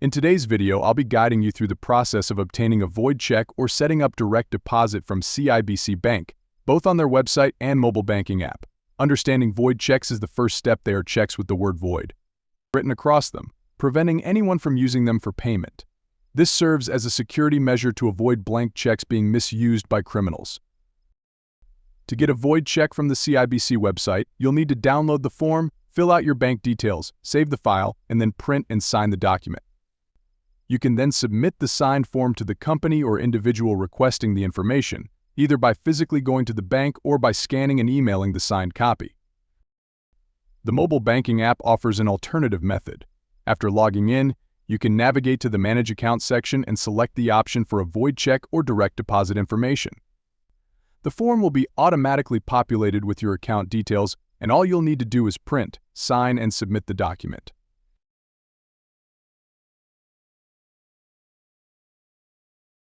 In today's video, I'll be guiding you through the process of obtaining a void check or setting up direct deposit from CIBC Bank, both on their website and mobile banking app. Understanding void checks is the first step. They are checks with the word void written across them, preventing anyone from using them for payment. This serves as a security measure to avoid blank checks being misused by criminals. To get a void check from the CIBC website, you'll need to download the form, fill out your bank details, save the file, and then print and sign the document. You can then submit the signed form to the company or individual requesting the information, either by physically going to the bank or by scanning and emailing the signed copy. The mobile banking app offers an alternative method. After logging in, you can navigate to the Manage Account section and select the option for a void check or direct deposit information. The form will be automatically populated with your account details, and all you'll need to do is print, sign, and submit the document.